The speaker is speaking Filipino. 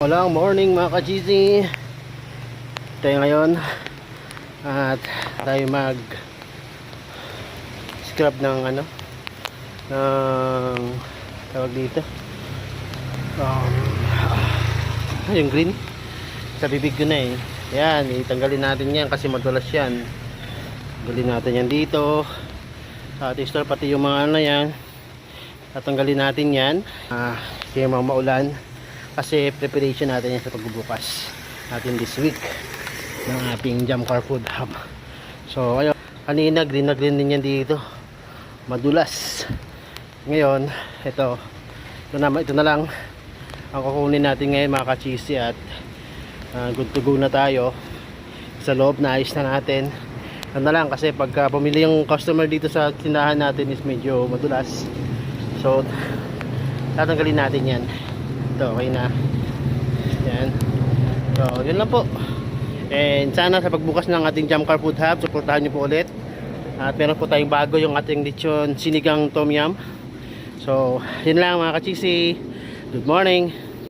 Walang morning mga ka-cheesy. Tayo ngayon at tayo mag scrub ng ng tawag dito yung green sa bibig ko na yan, itanggalin natin yan kasi madulas yan. Tanggalin natin yan dito sa ating store, pati yung mga yan tatanggalin natin yan kasi mga maulan. Kasi preparation natin yan sa pagbubukas natin this week ng ating Jamcar Food Hub. So ayun, kanina green na green din yan dito, madulas. Ngayon ito na lang ang kukunin natin ngayon mga ka-cheesy, at good to go na tayo sa loob. Naayos na natin na lang kasi pagka bumili yung customer dito sa tindahan natin is medyo madulas, so tatanggalin natin yan. Ito, okay na. Yan. So, yun lang po. And sana sa pagbukas ng ating Jamcar Food Hub, suportahan nyo po ulit. At meron po tayong bago, yung ating lechon sinigang tom yum. So, yun lang mga ka-cheesy. Good morning.